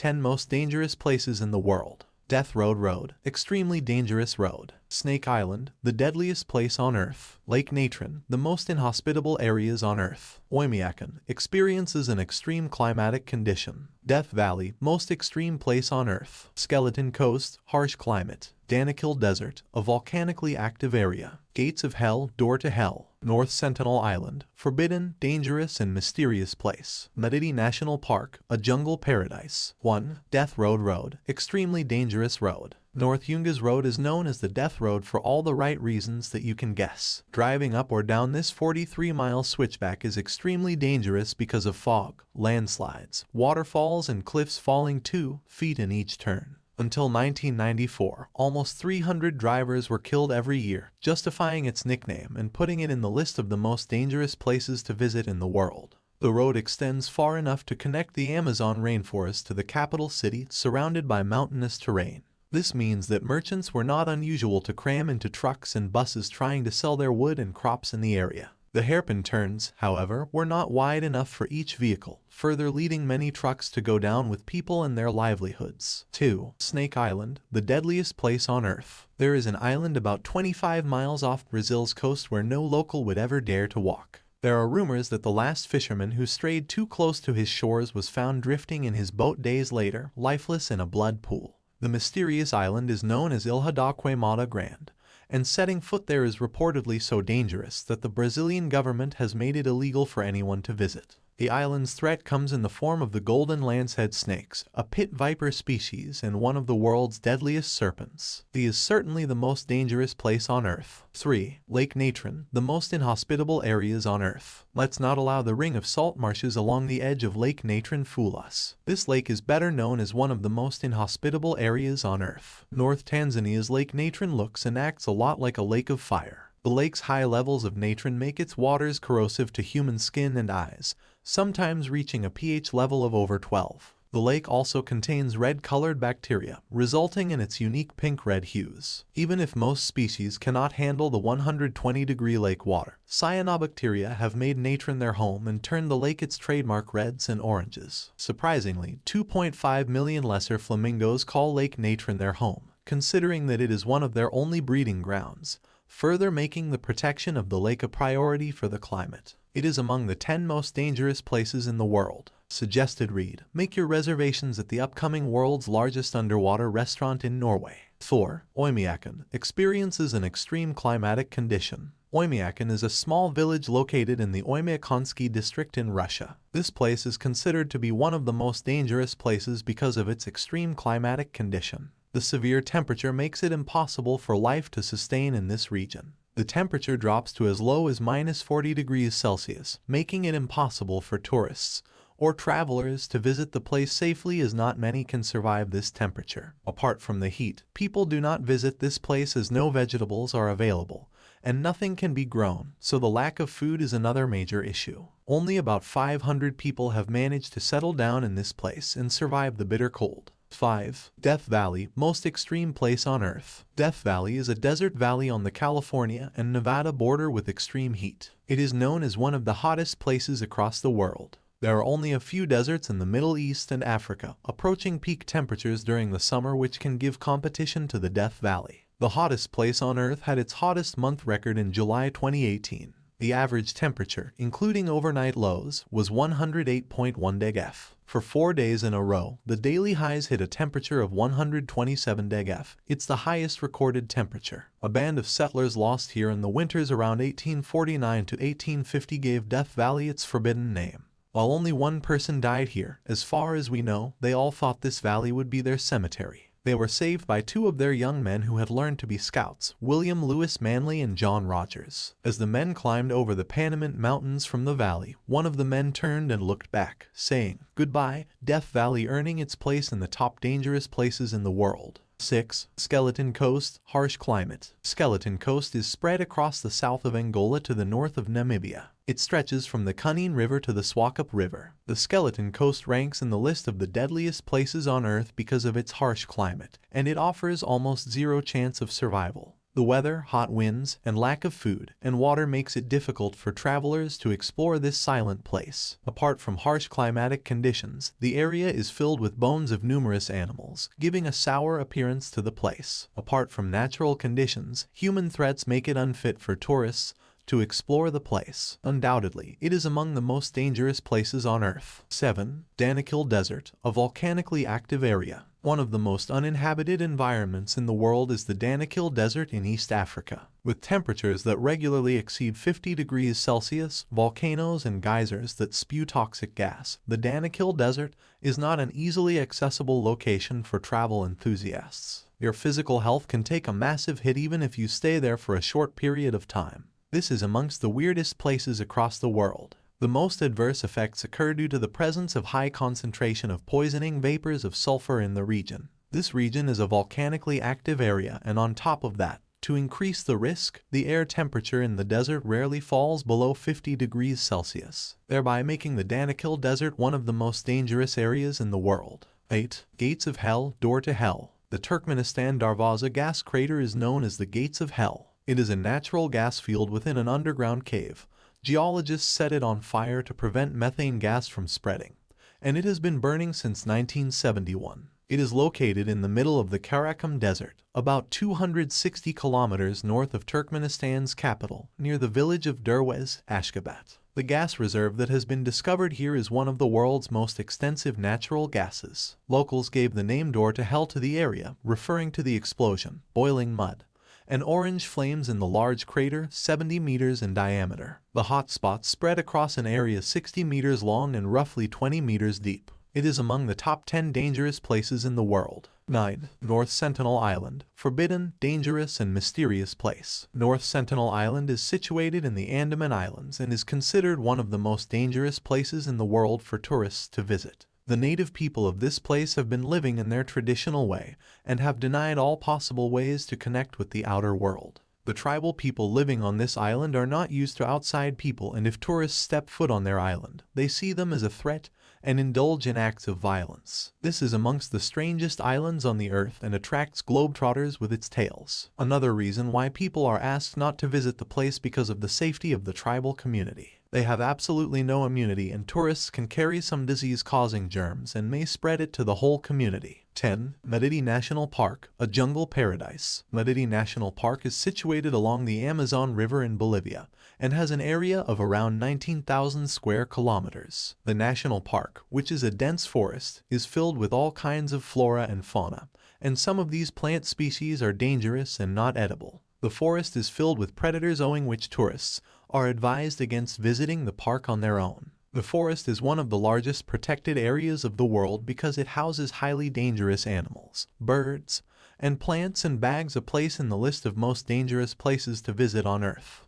10 most dangerous places in the world. Death Road, extremely dangerous road. Snake Island, the deadliest place on Earth. Lake Natron, the most inhospitable areas on Earth. Oymyakon, experiences an extreme climatic condition. Death Valley, most extreme place on Earth. Skeleton Coast, harsh climate. Danakil Desert, a volcanically active area. Gates of Hell, door to hell. North Sentinel Island, forbidden, dangerous, and mysterious place. Mediti National Park, a jungle paradise. 1. Death Road, extremely dangerous road. North Yungas Road is known as the Death Road for all the right reasons that you can guess. Driving up or down this 43-mile switchback is extremely dangerous because of fog, landslides, waterfalls, and cliffs falling 2 feet in each turn. Until 1994, almost 300 drivers were killed every year, justifying its nickname and putting it in the list of the most dangerous places to visit in the world. The road extends far enough to connect the Amazon rainforest to the capital city, surrounded by mountainous terrain. This means that merchants were not unusual to cram into trucks and buses trying to sell their wood and crops in the area. The hairpin turns, however, were not wide enough for each vehicle, further leading many trucks to go down with people and their livelihoods. 2. Snake Island, the deadliest place on Earth. There is an island about 25 miles off Brazil's coast where no local would ever dare to walk. There are rumors that the last fisherman who strayed too close to his shores was found drifting in his boat days later, lifeless in a blood pool. The mysterious island is known as Ilha da Queimada Grande, and setting foot there is reportedly so dangerous that the Brazilian government has made it illegal for anyone to visit. The island's threat comes in the form of the golden lancehead snakes, a pit viper species and one of the world's deadliest serpents. It is certainly the most dangerous place on Earth. 3. Lake Natron, the most inhospitable areas on Earth. Let's not allow the ring of salt marshes along the edge of Lake Natron fool us. This lake is better known as one of the most inhospitable areas on Earth. North Tanzania's Lake Natron looks and acts a lot like a lake of fire. The lake's high levels of natron make its waters corrosive to human skin and eyes, sometimes reaching a pH level of over 12. The lake also contains red-colored bacteria, resulting in its unique pink-red hues. Even if most species cannot handle the 120-degree lake water, cyanobacteria have made natron their home and turned the lake its trademark reds and oranges. Surprisingly, 2.5 million lesser flamingos call Lake Natron their home, considering that it is one of their only breeding grounds, further making the protection of the lake a priority for the climate. It is among the 10 most dangerous places in the world. Suggested read. Make your reservations at the upcoming world's largest underwater restaurant in Norway. 4. Oymyakon experiences an extreme climatic condition. Oymyakon is a small village located in the Oymyakonsky district in Russia. This place is considered to be one of the most dangerous places because of its extreme climatic condition. The severe temperature makes it impossible for life to sustain in this region. The temperature drops to as low as -40 degrees Celsius, making it impossible for tourists or travelers to visit the place safely, as not many can survive this temperature. Apart from the heat, people do not visit this place as no vegetables are available, and nothing can be grown, so the lack of food is another major issue. Only about 500 people have managed to settle down in this place and survive the bitter cold. 5. Death Valley, most extreme place on Earth. Death Valley is a desert valley on the California and Nevada border with extreme heat. It is known as one of the hottest places across the world. There are only a few deserts in the Middle East and Africa, approaching peak temperatures during the summer, which can give competition to the Death Valley. The hottest place on Earth had its hottest month record in July 2018. The average temperature, including overnight lows, was 108.1 degF. For 4 days in a row, the daily highs hit a temperature of 127 degF. It's the highest recorded temperature. A band of settlers lost here in the winters around 1849 to 1850 gave Death Valley its forbidden name. While only one person died here, as far as we know, they all thought this valley would be their cemetery. They were saved by 2 of their young men who had learned to be scouts, William Lewis Manley and John Rogers. As the men climbed over the Panamint Mountains from the valley, one of the men turned and looked back, saying, "Goodbye, Death Valley," earning its place in the top dangerous places in the world. 6. Skeleton Coast, harsh climate. Skeleton Coast is spread across the south of Angola to the north of Namibia. It stretches from the Cunene River to the Swakop River. The Skeleton Coast ranks in the list of the deadliest places on Earth because of its harsh climate, and it offers almost zero chance of survival. The weather, hot winds, and lack of food and water makes it difficult for travelers to explore this silent place. Apart from harsh climatic conditions, the area is filled with bones of numerous animals, giving a sour appearance to the place. Apart from natural conditions, human threats make it unfit for tourists to explore the place. Undoubtedly, it is among the most dangerous places on Earth. 7. Danakil Desert, a volcanically active area. One of the most uninhabited environments in the world is the Danakil Desert in East Africa. With temperatures that regularly exceed 50 degrees Celsius, volcanoes and geysers that spew toxic gas, the Danakil Desert is not an easily accessible location for travel enthusiasts. Your physical health can take a massive hit even if you stay there for a short period of time. This is amongst the weirdest places across the world. The most adverse effects occur due to the presence of high concentration of poisoning vapors of sulfur in the region. This region is a volcanically active area, and on top of that, to increase the risk, the air temperature in the desert rarely falls below 50 degrees Celsius, thereby making the Danakil Desert one of the most dangerous areas in the world. 8. Gates of Hell, Door to Hell. The Turkmenistan Darvaza gas crater is known as the Gates of Hell. It is a natural gas field within an underground cave. Geologists set it on fire to prevent methane gas from spreading, and it has been burning since 1971. It is located in the middle of the Karakum Desert, about 260 kilometers north of Turkmenistan's capital, near the village of Derwez, Ashgabat. The gas reserve that has been discovered here is one of the world's most extensive natural gases. Locals gave the name Door to Hell to the area, referring to the explosion, boiling mud, and orange flames in the large crater 70 meters in diameter. The hot spots spread across an area 60 meters long and roughly 20 meters deep. It is among the top 10 dangerous places in the world. 9. North Sentinel Island. Forbidden, dangerous, and mysterious place. North Sentinel Island is situated in the Andaman Islands and is considered one of the most dangerous places in the world for tourists to visit. The native people of this place have been living in their traditional way and have denied all possible ways to connect with the outer world. The tribal people living on this island are not used to outside people, and if tourists step foot on their island, they see them as a threat and indulge in acts of violence. This is amongst the strangest islands on the earth and attracts globetrotters with its tales. Another reason why people are asked not to visit the place because of the safety of the tribal community. They have absolutely no immunity, and tourists can carry some disease-causing germs and may spread it to the whole community. 10. Madidi National Park, a jungle paradise. Madidi National Park is situated along the Amazon River in Bolivia and has an area of around 19,000 square kilometers. The national park, which is a dense forest, is filled with all kinds of flora and fauna, and some of these plant species are dangerous and not edible. The forest is filled with predators, owing which tourists are advised against visiting the park on their own. The forest is one of the largest protected areas of the world because it houses highly dangerous animals, birds, and plants, and bags a place in the list of most dangerous places to visit on Earth.